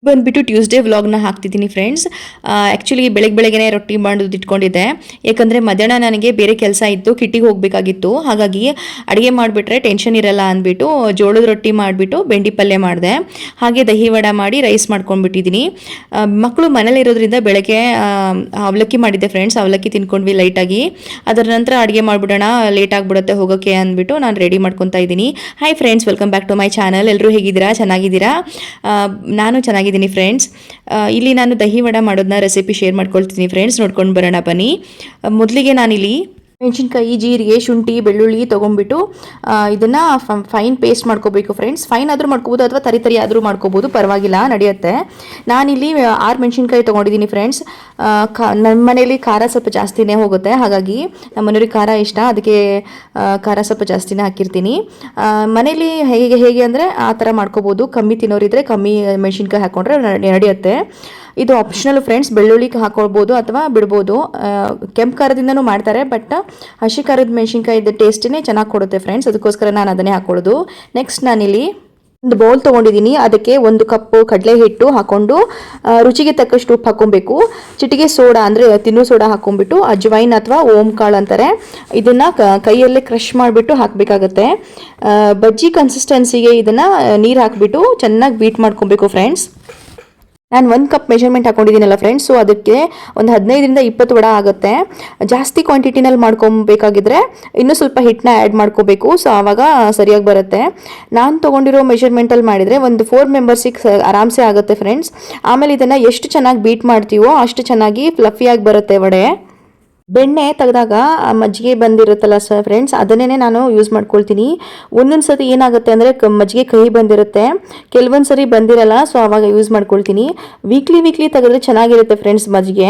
ಬಂದುಬಿಟ್ಟು ಟ್ಯೂಸ್ಡೇ ವ್ಲಾಗ್ನ ಹಾಕ್ತಿದ್ದೀನಿ ಫ್ರೆಂಡ್ಸ್. ಆ್ಯಕ್ಚುಲಿ ಬೆಳಗ್ಗೆನೇ ರೊಟ್ಟಿ ಮಾಡೋದು ಇಟ್ಕೊಂಡಿದ್ದೆ, ಯಾಕಂದರೆ ಮಧ್ಯಾಹ್ನ ನನಗೆ ಬೇರೆ ಕೆಲಸ ಇತ್ತು, ಕಿಟ್ಟಿಗೆ ಹೋಗಬೇಕಾಗಿತ್ತು. ಹಾಗಾಗಿ ಅಡುಗೆ ಮಾಡಿಬಿಟ್ರೆ ಟೆನ್ಷನ್ ಇರಲ್ಲ ಅಂದ್ಬಿಟ್ಟು ಜೋಳದ ರೊಟ್ಟಿ ಮಾಡಿಬಿಟ್ಟು ಬೆಂಡಿ ಪಲ್ಯ ಮಾಡಿದೆ. ಹಾಗೆ ದಹಿ ವಡೆ ಮಾಡಿ ರೈಸ್ ಮಾಡ್ಕೊಂಡ್ಬಿಟ್ಟಿದ್ದೀನಿ. ಮಕ್ಕಳು ಮನೇಲಿರೋದ್ರಿಂದ ಬೆಳಗ್ಗೆ ಅವಲಕ್ಕಿ ಮಾಡಿದ್ದೆ ಫ್ರೆಂಡ್ಸ್, ಅವಲಕ್ಕಿ ತಿನ್ಕೊಂಡ್ವಿ ಲೈಟಾಗಿ. ಅದರ ನಂತರ ಅಡುಗೆ ಮಾಡಿಬಿಡೋಣ, ಲೇಟ್ ಆಗಿಬಿಡುತ್ತೆ ಹೋಗೋಕ್ಕೆ ಅಂದ್ಬಿಟ್ಟು ನಾನು ರೆಡಿ ಮಾಡ್ಕೊತಾ ಇದ್ದೀನಿ. Hi friends, welcome back to my channel. ಎಲ್ಲರೂ ಹೇಗಿದ್ದೀರಾ? ಚೆನ್ನಾಗಿದ್ದೀರಾ? ನಾನು ಚೆನ್ನಾಗಿದ್ದೀನಿ ಫ್ರೆಂಡ್ಸ್. ಇಲ್ಲಿ ನಾನು ದಹಿ ವಡೆ ಮಾಡೋದನ್ನ ರೆಸಿಪಿ ಶೇರ್ ಮಾಡ್ಕೊಳ್ತೀನಿ ಫ್ರೆಂಡ್ಸ್, ನೋಡ್ಕೊಂಡು ಬರೋಣ ಬನ್ನಿ. ಮೊದಲಿಗೆ ನಾನಿಲ್ಲಿ ಮೆಣಸಿನ್ಕಾಯಿ, ಜೀರಿಗೆ, ಶುಂಠಿ, ಬೆಳ್ಳುಳ್ಳಿ ತೊಗೊಂಡ್ಬಿಟ್ಟು ಇದನ್ನು ಫೈನ್ ಪೇಸ್ಟ್ ಮಾಡ್ಕೋಬೇಕು ಫ್ರೆಂಡ್ಸ್. ಫೈನ್ ಆದರೂ ಮಾಡ್ಕೋಬೋದು ಅಥವಾ ತರಿ ಆದರೂ ಮಾಡ್ಕೋಬೋದು, ಪರವಾಗಿಲ್ಲ, ನಡೆಯುತ್ತೆ. ನಾನಿಲ್ಲಿ 6 ಮೆಣಸಿನ್ಕಾಯಿ ತೊಗೊಂಡಿದ್ದೀನಿ ಫ್ರೆಂಡ್ಸ್. ನಮ್ಮ ಮನೇಲಿ ಖಾರ ಸ್ವಲ್ಪ ಜಾಸ್ತಿನೇ ಹೋಗುತ್ತೆ, ಹಾಗಾಗಿ ನಮ್ಮ ಮನೆಯವ್ರಿಗೆ ಖಾರ ಇಷ್ಟ, ಅದಕ್ಕೆ ಖಾರ ಸ್ವಲ್ಪ ಜಾಸ್ತಿನೇ ಹಾಕಿರ್ತೀನಿ. ಮನೇಲಿ ಹೇಗೆ ಅಂದರೆ ಆ ಥರ ಮಾಡ್ಕೋಬೋದು. ಕಮ್ಮಿ ತಿನ್ನೋರಿದ್ರೆ ಕಮ್ಮಿ ಮೆಣಸಿನ್ಕಾಯಿ ಹಾಕ್ಕೊಂಡ್ರೆ ನಡೆಯುತ್ತೆ. ಇದು ಆಪ್ಷನಲ್ ಫ್ರೆಂಡ್ಸ್, ಬೆಳ್ಳುಳ್ಳಿ ಹಾಕೊಳ್ಬೋದು ಅಥವಾ ಬಿಡ್ಬೋದು. ಕೆಂಪು ಖಾರದಿಂದನೂ ಮಾಡ್ತಾರೆ, ಬಟ್ ಹಸಿ ಖಾರದ ಮೆಣಸಿನ್ಕಾಯಿದ ಟೇಸ್ಟೇ ಚೆನ್ನಾಗಿ ಕೊಡುತ್ತೆ ಫ್ರೆಂಡ್ಸ್, ಅದಕ್ಕೋಸ್ಕರ ನಾನು ಅದನ್ನೇ ಹಾಕೊಳ್ಳೋದು. ನೆಕ್ಸ್ಟ್ ನಾನಿಲ್ಲಿ ಒಂದು ಬೌಲ್ ತೊಗೊಂಡಿದ್ದೀನಿ, ಅದಕ್ಕೆ 1 ಕಪ್ಪು ಕಡಲೆ ಹಿಟ್ಟು ಹಾಕ್ಕೊಂಡು ರುಚಿಗೆ ತಕ್ಕಷ್ಟು ಉಪ್ಪು ಹಾಕ್ಕೊಬೇಕು. ಚಿಟಿಗೆ ಸೋಡಾ ಅಂದರೆ ತಿನ್ನೋ ಸೋಡಾ ಹಾಕ್ಕೊಂಡ್ಬಿಟ್ಟು, ಅಜ್ವೈನ್ ಅಥವಾ ಓಂ ಕಾಳು ಅಂತಾರೆ, ಇದನ್ನು ಕೈಯಲ್ಲೇ ಕ್ರಷ್ ಮಾಡಿಬಿಟ್ಟು ಹಾಕಬೇಕಾಗತ್ತೆ. ಬಜ್ಜಿ ಕನ್ಸಿಸ್ಟೆನ್ಸಿಗೆ ಇದನ್ನು ನೀರು ಹಾಕಿಬಿಟ್ಟು ಚೆನ್ನಾಗಿ ಬೀಟ್ ಮಾಡ್ಕೊಬೇಕು ಫ್ರೆಂಡ್ಸ್. ನಾನು 1 ಕಪ್ ಮೆಷರ್ಮೆಂಟ್ ಹಾಕೊಂಡಿದ್ದೀನಲ್ಲ ಫ್ರೆಂಡ್ಸ್, ಸೊ ಅದಕ್ಕೆ ಒಂದು 15ರಿಂದ 20 ವಡೆ ಆಗುತ್ತೆ. ಜಾಸ್ತಿ ಕ್ವಾಂಟಿಟಿನಲ್ಲಿ ಮಾಡ್ಕೊಬೇಕಾಗಿದ್ರೆ ಇನ್ನೂ ಸ್ವಲ್ಪ ಹಿಟ್ಟನ್ನ ಆ್ಯಡ್ ಮಾಡ್ಕೋಬೇಕು, ಸೊ ಆವಾಗ ಸರಿಯಾಗಿ ಬರುತ್ತೆ. ನಾನು ತೊಗೊಂಡಿರೋ ಮೆಷರ್ಮೆಂಟಲ್ಲಿ ಮಾಡಿದರೆ ಒಂದು 4 ಮೆಂಬರ್ಸಿಗೆ ಆರಾಮ್ಸೆ ಆಗುತ್ತೆ ಫ್ರೆಂಡ್ಸ್. ಆಮೇಲೆ ಇದನ್ನು ಎಷ್ಟು ಚೆನ್ನಾಗಿ ಬೀಟ್ ಮಾಡ್ತೀವೋ ಅಷ್ಟು ಚೆನ್ನಾಗಿ ಫ್ಲಫಿಯಾಗಿ ಬರುತ್ತೆ ವಡೆ. ಬೆಣ್ಣೆ ತೆಗೆದಾಗ ಮಜ್ಜಿಗೆ ಬಂದಿರುತ್ತಲ್ಲ ಫ್ರೆಂಡ್ಸ್, ಅದನ್ನೇ ನಾನು ಯೂಸ್ ಮಾಡ್ಕೊಳ್ತೀನಿ. ಒಂದೊಂದು ಸತಿ ಏನಾಗುತ್ತೆ ಅಂದರೆ ಮಜ್ಜಿಗೆ ಕಹಿ ಬಂದಿರುತ್ತೆ, ಕೆಲವೊಂದು ಸರಿ ಬಂದಿರಲ್ಲ, ಸೊ ಆವಾಗ ಯೂಸ್ ಮಾಡ್ಕೊಳ್ತೀನಿ. ವೀಕ್ಲಿ ತೆಗೆದ್ರೆ ಚೆನ್ನಾಗಿರುತ್ತೆ ಫ್ರೆಂಡ್ಸ್ ಮಜ್ಜಿಗೆ.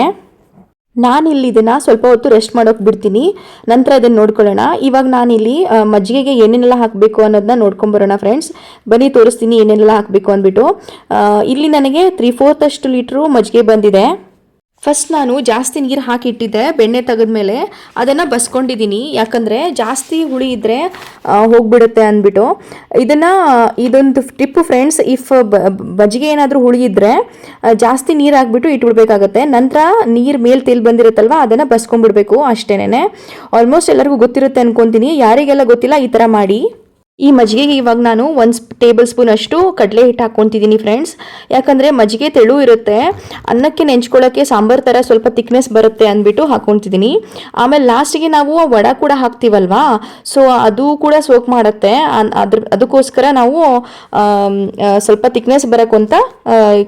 ನಾನಿಲ್ಲಿ ಇದನ್ನು ಸ್ವಲ್ಪ ಹೊತ್ತು ರೆಸ್ಟ್ ಮಾಡೋಕೆ ಬಿಡ್ತೀನಿ, ನಂತರ ಅದನ್ನು ನೋಡ್ಕೊಳ್ಳೋಣ. ಇವಾಗ ನಾನಿಲ್ಲಿ ಮಜ್ಜಿಗೆಗೆ ಏನೇನೆಲ್ಲ ಹಾಕಬೇಕು ಅನ್ನೋದನ್ನ ನೋಡ್ಕೊಂಬರೋಣ ಫ್ರೆಂಡ್ಸ್. ಬನ್ನಿ ತೋರಿಸ್ತೀನಿ ಏನೇನೆಲ್ಲ ಹಾಕಬೇಕು ಅಂದ್ಬಿಟ್ಟು. ಇಲ್ಲಿ ನನಗೆ 3/4 ಲೀಟ್ರು ಮಜ್ಜಿಗೆ ಬಂದಿದೆ. ಫಸ್ಟ್ ನಾನು ಜಾಸ್ತಿ ನೀರು ಹಾಕಿಟ್ಟಿದ್ದೆ, ಬೆಣ್ಣೆ ತೆಗೆದ್ಮೇಲೆ ಅದನ್ನು ಬಸ್ಕೊಂಡಿದ್ದೀನಿ, ಯಾಕಂದರೆ ಜಾಸ್ತಿ ಹುಳಿ ಇದ್ದರೆ ಹೋಗಿಬಿಡುತ್ತೆ ಅಂದ್ಬಿಟ್ಟು. ಇದೊಂದು ಟಿಪ್ಪು ಫ್ರೆಂಡ್ಸ್, ಇಫ್ ಮಜ್ಜಿಗೆ ಏನಾದರೂ ಹುಳಿ ಇದ್ದರೆ ಜಾಸ್ತಿ ನೀರು ಹಾಕ್ಬಿಟ್ಟು ಇಟ್ಬಿಡ್ಬೇಕಾಗತ್ತೆ. ನಂತರ ನೀರು ಮೇಲೆ ತೇಲ್ ಬಂದಿರುತ್ತಲ್ವ, ಅದನ್ನು ಬಸ್ಕೊಂಡ್ಬಿಡ್ಬೇಕು ಅಷ್ಟೇನೆ. ಆಲ್ಮೋಸ್ಟ್ ಎಲ್ಲರಿಗೂ ಗೊತ್ತಿರುತ್ತೆ ಅನ್ಕೊತೀನಿ, ಯಾರಿಗೆಲ್ಲ ಗೊತ್ತಿಲ್ಲ ಈ ಥರ ಮಾಡಿ. ಈ ಮಜ್ಜಿಗೆಗೆ ಇವಾಗ ನಾನು 1 ಟೇಬಲ್ ಸ್ಪೂನ್ ಅಷ್ಟು ಕಡಲೆ ಹಿಟ್ಟು ಹಾಕ್ಕೊತಿದ್ದೀನಿ ಫ್ರೆಂಡ್ಸ್, ಯಾಕಂದರೆ ಮಜ್ಜಿಗೆ ತೆಳು ಇರುತ್ತೆ, ಅನ್ನಕ್ಕೆ ನೆಂಚ್ಕೊಳ್ಳೋಕ್ಕೆ ಸಾಂಬಾರು ಥರ ಸ್ವಲ್ಪ ತಿಕ್ನೆಸ್ ಬರುತ್ತೆ ಅಂದ್ಬಿಟ್ಟು ಹಾಕ್ಕೊತಿದ್ದೀನಿ. ಆಮೇಲೆ ಲಾಸ್ಟಿಗೆ ನಾವು ವಡೆ ಕೂಡ ಹಾಕ್ತೀವಲ್ವಾ, ಸೊ ಅದು ಕೂಡ ಸೋಕ್ ಮಾಡುತ್ತೆ, ಅದಕ್ಕೋಸ್ಕರ ನಾವು ಸ್ವಲ್ಪ ತಿಕ್ನೆಸ್ ಬರೋಕ್ಕಂತ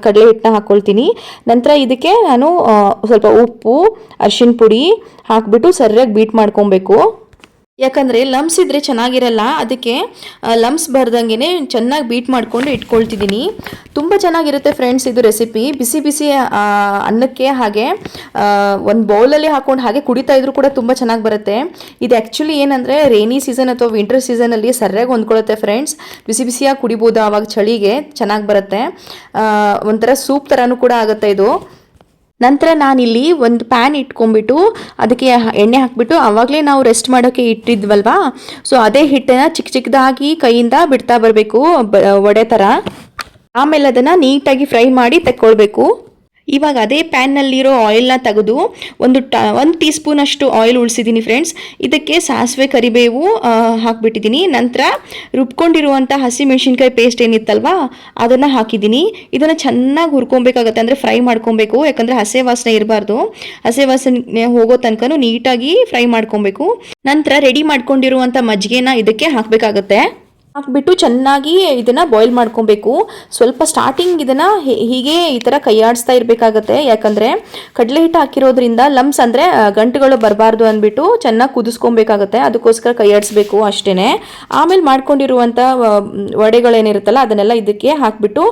ಕಡಲೆ ಹಿಟ್ಟನ್ನ ಹಾಕ್ಕೊಳ್ತೀನಿ. ನಂತರ ಇದಕ್ಕೆ ನಾನು ಸ್ವಲ್ಪ ಉಪ್ಪು, ಅರಿಶಿನ ಪುಡಿ ಹಾಕ್ಬಿಟ್ಟು ಸರಿಯಾಗಿ ಬೀಟ್ ಮಾಡ್ಕೊಬೇಕು. ಯಾಕಂದರೆ ಲಮ್ಸ್ ಇದ್ದರೆ ಚೆನ್ನಾಗಿರಲ್ಲ, ಅದಕ್ಕೆ ಲಮ್ಸ್ ಬರ್ದಂಗೆ ಚೆನ್ನಾಗಿ ಬೀಟ್ ಮಾಡಿಕೊಂಡು ಇಟ್ಕೊಳ್ತಿದ್ದೀನಿ. ತುಂಬ ಚೆನ್ನಾಗಿರುತ್ತೆ ಫ್ರೆಂಡ್ಸ್ ಇದು ರೆಸಿಪಿ. ಬಿಸಿ ಅನ್ನಕ್ಕೆ ಹಾಗೆ ಒಂದು ಬೌಲಲ್ಲಿ ಹಾಕ್ಕೊಂಡು ಹಾಗೆ ಕುಡಿತಾ ಇದ್ರೂ ಕೂಡ ತುಂಬ ಚೆನ್ನಾಗಿ ಬರುತ್ತೆ. ಇದು ಆ್ಯಕ್ಚುಲಿ ಏನಂದರೆ ರೇನಿ ಸೀಸನ್ ಅಥವಾ ವಿಂಟರ್ ಸೀಸನಲ್ಲಿ ಸರಿಯಾಗಿ ಹೊಂದ್ಕೊಳ್ಳುತ್ತೆ ಫ್ರೆಂಡ್ಸ್. ಬಿಸಿಯಾಗಿ ಕುಡಿಬೋದು, ಆವಾಗ ಚಳಿಗೆ ಚೆನ್ನಾಗಿ ಬರುತ್ತೆ. ಒಂಥರ ಸೂಪ್ ಥರನೂ ಕೂಡ ಆಗುತ್ತೆ ಇದು. ನಂತರ ನಾನಿಲ್ಲಿ ಒಂದು ಪ್ಯಾನ್ ಇಟ್ಕೊಂಡ್ಬಿಟ್ಟು ಅದಕ್ಕೆ ಎಣ್ಣೆ ಹಾಕಿಬಿಟ್ಟು ಆವಾಗಲೇ ನಾವು ರೆಸ್ಟ್ ಮಾಡೋಕ್ಕೆ ಇಟ್ಟಿದ್ವಲ್ವಾ, ಸೊ ಅದೇ ಹಿಟ್ಟನ್ನು ಚಿಕ್ಕದಾಗಿ ಕೈಯಿಂದ ಬಿಡ್ತಾ ಬರಬೇಕು ವಡೆ ಥರ. ಆಮೇಲೆ ಅದನ್ನು ನೀಟಾಗಿ ಫ್ರೈ ಮಾಡಿ ತೆಕ್ಕೊಳ್ಬೇಕು. ಇವಾಗ ಅದೇ ಪ್ಯಾನ್ನಲ್ಲಿರೋ ಆಯಿಲ್ನ ತೆಗೆದು ಒಂದು ಟೀ ಸ್ಪೂನ್ ಅಷ್ಟು ಆಯಿಲ್ ಉಳಿಸಿದ್ದೀನಿ ಫ್ರೆಂಡ್ಸ್. ಇದಕ್ಕೆ ಸಾಸಿವೆ, ಕರಿಬೇವು ಹಾಕಿಬಿಟ್ಟಿದ್ದೀನಿ. ನಂತರ ರುಬ್ಕೊಂಡಿರುವಂಥ ಹಸಿ ಮೆಣಸಿನ್ಕಾಯಿ ಪೇಸ್ಟ್ ಏನಿತ್ತಲ್ವಾ ಅದನ್ನು ಹಾಕಿದ್ದೀನಿ. ಇದನ್ನು ಚೆನ್ನಾಗಿ ಹುರ್ಕೊಬೇಕಾಗತ್ತೆ, ಅಂದರೆ ಫ್ರೈ ಮಾಡ್ಕೊಬೇಕು, ಯಾಕಂದರೆ ಹಸೆ ವಾಸನೆ ಇರಬಾರ್ದು. ಹಸೆ ವಾಸನೆ ಹೋಗೋ ತನಕ ನೀಟಾಗಿ ಫ್ರೈ ಮಾಡ್ಕೊಬೇಕು. ನಂತರ ರೆಡಿ ಮಾಡ್ಕೊಂಡಿರುವಂಥ ಮಜ್ಜಿಗೆನ ಇದಕ್ಕೆ ಹಾಕಬೇಕಾಗತ್ತೆ. ಹಾಕ್ಬಿಟ್ಟು ಚೆನ್ನಾಗಿ ಇದನ್ನು ಬಾಯ್ಲ್ ಮಾಡ್ಕೊಬೇಕು. ಸ್ವಲ್ಪ ಸ್ಟಾರ್ಟಿಂಗ್ ಇದನ್ನು ಹೀಗೆ ಈ ಥರ ಕೈಯಾಡಿಸ್ತಾ ಇರಬೇಕಾಗತ್ತೆ, ಯಾಕಂದರೆ ಕಡಲೆ ಹಿಟ್ಟು ಹಾಕಿರೋದ್ರಿಂದ ಲಮ್ಸ್ ಅಂದರೆ ಗಂಟುಗಳು ಬರಬಾರ್ದು ಅಂದ್ಬಿಟ್ಟು ಚೆನ್ನಾಗಿ ಕುದಿಸ್ಕೊಬೇಕಾಗತ್ತೆ, ಅದಕ್ಕೋಸ್ಕರ ಕೈಯಾಡಿಸ್ಬೇಕು ಅಷ್ಟೇ. ಆಮೇಲೆ ಮಾಡ್ಕೊಂಡಿರುವಂಥ ವಡೆಗಳೇನಿರುತ್ತಲ್ಲ ಅದನ್ನೆಲ್ಲ ಇದಕ್ಕೆ ಹಾಕಿಬಿಟ್ಟು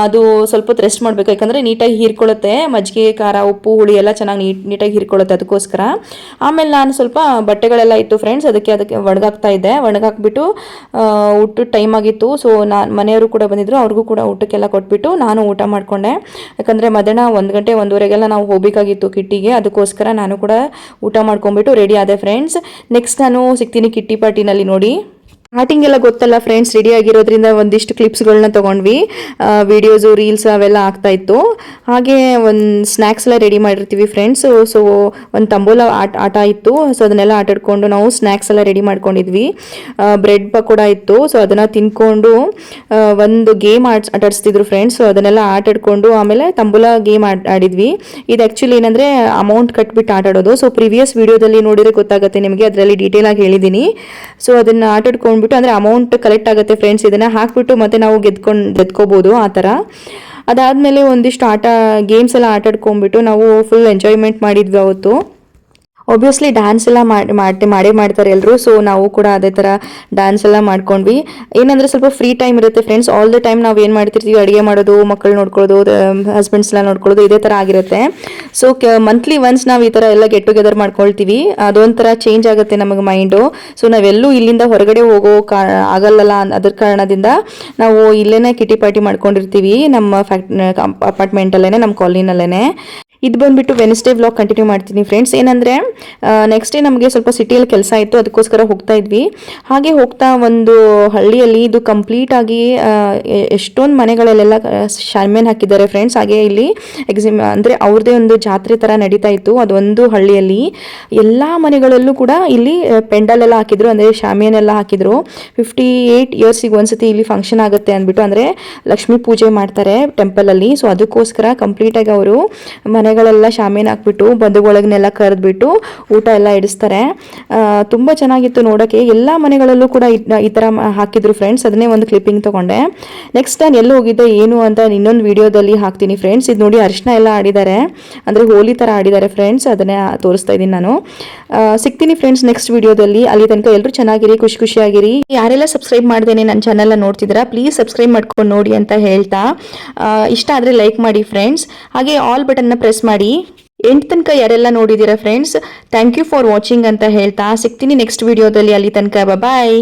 ಅದು ಸ್ವಲ್ಪ ಹೊತ್ತು ರೆಸ್ಟ್ ಮಾಡಬೇಕು, ಯಾಕಂದರೆ ನೀಟಾಗಿ ಹೀರ್ಕೊಳ್ಳುತ್ತೆ. ಮಜ್ಜಿಗೆ, ಖಾರ, ಉಪ್ಪು, ಹುಳಿ ಎಲ್ಲ ಚೆನ್ನಾಗಿ ನೀಟಾಗಿ ಹೀರ್ಕೊಳ್ಳುತ್ತೆ, ಅದಕ್ಕೋಸ್ಕರ. ಆಮೇಲೆ ನಾನು ಸ್ವಲ್ಪ ಬಟ್ಟೆಗಳೆಲ್ಲ ಇತ್ತು ಫ್ರೆಂಡ್ಸ್, ಅದಕ್ಕೆ ಒಣಗಾಕ್ತಾ ಇದ್ದೆ. ಒಣಗಾಕ್ಬಿಟ್ಟು ಊಟದ ಟೈಮ್ ಆಗಿತ್ತು, ಸೊ ನಾನು ಮನೆಯವರು ಕೂಡ ಬಂದಿದ್ರು, ಅವ್ರಿಗೂ ಕೂಡ ಊಟಕ್ಕೆಲ್ಲ ಕೊಟ್ಬಿಟ್ಟು ನಾನು ಊಟ ಮಾಡಿಕೊಂಡೆ. ಯಾಕಂದರೆ ಮಧ್ಯಾಹ್ನ 1 ಗಂಟೆ 1:30ಗೆಲ್ಲ ನಾವು ಹೋಗಬೇಕಾಗಿತ್ತು ಕಿಟ್ಟಿಗೆ, ಅದಕ್ಕೋಸ್ಕರ ನಾನು ಕೂಡ ಊಟ ಮಾಡ್ಕೊಂಡ್ಬಿಟ್ಟು ರೆಡಿ ಆದೆ ಫ್ರೆಂಡ್ಸ್. ನೆಕ್ಸ್ಟ್ ನಾನು ಸಿಗ್ತೀನಿ ಕಿಟ್ಟಿ ಪಾರ್ಟಿನಲ್ಲಿ ನೋಡಿ. ಸ್ಟಾರ್ಟಿಂಗ್ ಎಲ್ಲ ಗೊತ್ತಲ್ಲ ಫ್ರೆಂಡ್ಸ್, ರೆಡಿ ಆಗಿರೋದ್ರಿಂದ ಒಂದಿಷ್ಟು ಕ್ಲಿಪ್ಸ್ಗಳನ್ನ ತೊಗೊಂಡ್ವಿ, ವಿಡಿಯೋಸು ರೀಲ್ಸ್ ಅವೆಲ್ಲ ಆಗ್ತಾ ಇತ್ತು. ಹಾಗೆ ಒಂದು ಸ್ನ್ಯಾಕ್ಸ್ ಎಲ್ಲ ರೆಡಿ ಮಾಡಿರ್ತೀವಿ ಫ್ರೆಂಡ್ಸ್. ಸೊ ಒಂದು ತಂಬೋಲ ಆಟ ಇತ್ತು, ಸೊ ಅದನ್ನೆಲ್ಲ ಆಟಾಡ್ಕೊಂಡು ನಾವು ಸ್ನ್ಯಾಕ್ಸ್ ಎಲ್ಲ ರೆಡಿ ಮಾಡ್ಕೊಂಡಿದ್ವಿ. ಬ್ರೆಡ್ ಪಕೋಡ ಇತ್ತು, ಸೊ ಅದನ್ನು ತಿನ್ಕೊಂಡು ಒಂದು ಗೇಮ್ ಆಟಾಡಿಸ್ತಿದ್ರು ಫ್ರೆಂಡ್ಸ್. ಸೊ ಅದನ್ನೆಲ್ಲ ಆಟಾಡ್ಕೊಂಡು ಆಮೇಲೆ ತಂಬೋಲ ಗೇಮ್ ಆಡಿದ್ವಿ. ಇದು ಆ್ಯಕ್ಚುಲಿ ಏನಂದರೆ ಅಮೌಂಟ್ ಕಟ್ಬಿಟ್ಟು ಆಟಾಡೋದು. ಸೊ ಪ್ರಿವಿಯಸ್ ವಿಡಿಯೋದಲ್ಲಿ ನೋಡಿದರೆ ಗೊತ್ತಾಗುತ್ತೆ ನಿಮಗೆ, ಅದರಲ್ಲಿ ಡೀಟೇಲ್ ಆಗಿ ಹೇಳಿದ್ದೀನಿ. ಸೊ ಅದನ್ನು ಆಟಾಡ್ಕೊಂಡ್ಬಿಟ್ಟು ಅಂದರೆ ಅಮೌಂಟ್ ಕಲೆಕ್ಟ್ ಆಗುತ್ತೆ ಫ್ರೆಂಡ್ಸ್, ಇದನ್ನು ಹಾಕ್ಬಿಟ್ಟು ಮತ್ತೆ ನಾವು ಗೆದ್ಕೋಬೋದು ಆ ಥರ. ಅದಾದಮೇಲೆ ಒಂದಿಷ್ಟು ಗೇಮ್ಸ್ ಎಲ್ಲ ಆಟಾಡ್ಕೊಂಡ್ಬಿಟ್ಟು ನಾವು ಫುಲ್ ಎಂಜಾಯ್ಮೆಂಟ್ ಮಾಡಿದ್ವಿ ಅವತ್ತು. ಒಬ್ವಿಯಸ್ಲಿ ಡ್ಯಾನ್ಸ್ ಎಲ್ಲ ಮಾಡೇ ಮಾಡ್ತಾರೆ ಎಲ್ಲರೂ. ಸೊ ನಾವು ಕೂಡ ಅದೇ ಥರ ಡ್ಯಾನ್ಸ್ ಎಲ್ಲ ಮಾಡ್ಕೊಂಡ್ವಿ. ಏನಂದರೆ ಸ್ವಲ್ಪ ಫ್ರೀ ಟೈಮ್ ಇರುತ್ತೆ ಫ್ರೆಂಡ್ಸ್. ಆಲ್ ದ ಟೈಮ್ ನಾವು ಏನು ಮಾಡ್ತಿರ್ತೀವಿ, ಅಡುಗೆ ಮಾಡೋದು, ಮಕ್ಕಳು ನೋಡ್ಕೊಳ್ಳೋದು, ಹಸ್ಬೆಂಡ್ಸ್ ಎಲ್ಲ ನೋಡ್ಕೊಳ್ಳೋದು, ಇದೇ ಥರ ಆಗಿರುತ್ತೆ. ಸೊ ಮಂತ್ಲಿ ಒನ್ಸ್ ನಾವು ಈ ಥರ ಎಲ್ಲ ಗೆಟ್ ಟುಗೆದರ್ ಮಾಡ್ಕೊಳ್ತೀವಿ. ಅದೊಂಥರ ಚೇಂಜ್ ಆಗುತ್ತೆ ನಮಗೆ ಮೈಂಡು. ಸೊ ನಾವೆಲ್ಲೂ ಇಲ್ಲಿಂದ ಹೊರಗಡೆ ಆಗಲ್ಲಲ್ಲ, ಅದ್ರ ಕಾರಣದಿಂದ ನಾವು ಇಲ್ಲೇ ಕಿಟಿ ಪಾರ್ಟಿ ಮಾಡ್ಕೊಂಡಿರ್ತೀವಿ ನಮ್ಮ ಅಪಾರ್ಟ್ಮೆಂಟಲ್ಲೇ, ನಮ್ಮ ಕಾಲೋನಿನಲ್ಲೇ. ಇದು ಬಂದುಬಿಟ್ಟು ವೆನ್ಸ್ಡೇ ವ್ಲಾಗ್ ಕಂಟಿನ್ಯೂ ಮಾಡ್ತೀನಿ ಫ್ರೆಂಡ್ಸ್. ಏನಂದರೆ ನೆಕ್ಸ್ಟ್ ಡೇ ನಮಗೆ ಸ್ವಲ್ಪ ಸಿಟಿಯಲ್ಲಿ ಕೆಲಸ ಇತ್ತು, ಅದಕ್ಕೋಸ್ಕರ ಹೋಗ್ತಾ ಇದ್ವಿ. ಹಾಗೆ ಹೋಗ್ತಾ ಒಂದು ಹಳ್ಳಿಯಲ್ಲಿ ಇದು ಕಂಪ್ಲೀಟಾಗಿ ಎಷ್ಟೊಂದು ಮನೆಗಳಲ್ಲೆಲ್ಲ ಶಾಮಿಯಾನ ಹಾಕಿದ್ದಾರೆ ಫ್ರೆಂಡ್ಸ್. ಹಾಗೆ ಇಲ್ಲಿ ಅಂದರೆ ಅವ್ರದ್ದೇ ಒಂದು ಜಾತ್ರೆ ಥರ ನಡೀತಾ ಇತ್ತು ಅದೊಂದು ಹಳ್ಳಿಯಲ್ಲಿ. ಎಲ್ಲ ಮನೆಗಳಲ್ಲೂ ಕೂಡ ಇಲ್ಲಿ ಪೆಂಡಲೆಲ್ಲ ಹಾಕಿದ್ರು, ಅಂದರೆ ಶಾಮಿಯಾನೆಲ್ಲ ಹಾಕಿದ್ರು. 58 ಇಯರ್ಸಿಗೆ ಒಂದ್ಸತಿ ಇಲ್ಲಿ ಫಂಕ್ಷನ್ ಆಗುತ್ತೆ ಅಂದ್ಬಿಟ್ಟು, ಅಂದರೆ ಲಕ್ಷ್ಮೀ ಪೂಜೆ ಮಾಡ್ತಾರೆ ಟೆಂಪಲಲ್ಲಿ. ಸೊ ಅದಕ್ಕೋಸ್ಕರ ಕಂಪ್ಲೀಟಾಗಿ ಅವರು ಮನೆಗಳೆಲ್ಲ ಶಾಮಿಯಾನ ಹಾಕ್ಬಿಟ್ಟು ಬಂಧುಗಳನ್ನೆಲ್ಲ ಕರೆದ್ಬಿಟ್ಟು ಊಟ ಎಲ್ಲ ಇಡಿಸ್ತಾರೆ. ತುಂಬ ಚೆನ್ನಾಗಿತ್ತು ನೋಡೋಕ್ಕೆ. ಎಲ್ಲ ಮನೆಗಳಲ್ಲೂ ಕೂಡ ಈ ಥರ ಹಾಕಿದ್ರು ಫ್ರೆಂಡ್ಸ್. ಅದನ್ನೇ ಒಂದು ಕ್ಲಿಪ್ಪಿಂಗ್ ತೊಗೊಂಡೆ. ನೆಕ್ಸ್ಟ್ ನಾನು ಎಲ್ಲಿ ಹೋಗಿದ್ದೆ ಏನು ಅಂತ ಇನ್ನೊಂದು ವಿಡಿಯೋದಲ್ಲಿ ಹಾಕ್ತೀನಿ ಫ್ರೆಂಡ್ಸ್. ಇದು ನೋಡಿ ಅರಿಶಿನ ಎಲ್ಲ ಆಡಿದ್ದಾರೆ, ಅಂದರೆ ಹೋಲಿ ಥರ ಆಡಿದ್ದಾರೆ ಫ್ರೆಂಡ್ಸ್. ಅದನ್ನೇ ತೋರಿಸ್ತಾ ಇದ್ದೀನಿ ನಾನು. ಸಿಗ್ತೀನಿ ಫ್ರೆಂಡ್ಸ್ ನೆಕ್ಸ್ಟ್ ವಿಡಿಯೋದಲ್ಲಿ. ಅಲ್ಲಿ ತನಕ ಎಲ್ಲರೂ ಚೆನ್ನಾಗಿರಿ, ಖುಷಿಯಾಗಿರಿ. ಯಾರೆಲ್ಲ ಸಬ್ಸ್ಕ್ರೈಬ್ ಮಾಡ್ದೇನೆ ನನ್ನ ಚಾನಲ್ನ ನೋಡ್ತಿದ್ದೀರಾ, ಪ್ಲೀಸ್ ಸಬ್ಸ್ಕ್ರೈಬ್ ಮಾಡ್ಕೊಂಡು ನೋಡಿ ಅಂತ ಹೇಳ್ತಾ, ಇಷ್ಟ ಆದರೆ ಲೈಕ್ ಮಾಡಿ ಫ್ರೆಂಡ್ಸ್. ಹಾಗೆ ಆಲ್ ಬಟನ್ನ ಪ್ರೆಸ್ ಮಾಡಿ. ಎಂಡ್ ತನಕ ಯಾರೆಲ್ಲ ನೋಡಿದ್ದೀರಾ friends, thank you for watching ಅಂತ ಹೇಳ್ತಾ ಸಿಗ್ತೀನಿ ನೆಕ್ಸ್ಟ್ ವಿಡಿಯೋದಲ್ಲಿ. ಅಲ್ಲಿ ತನಕ ಬಾಯ್.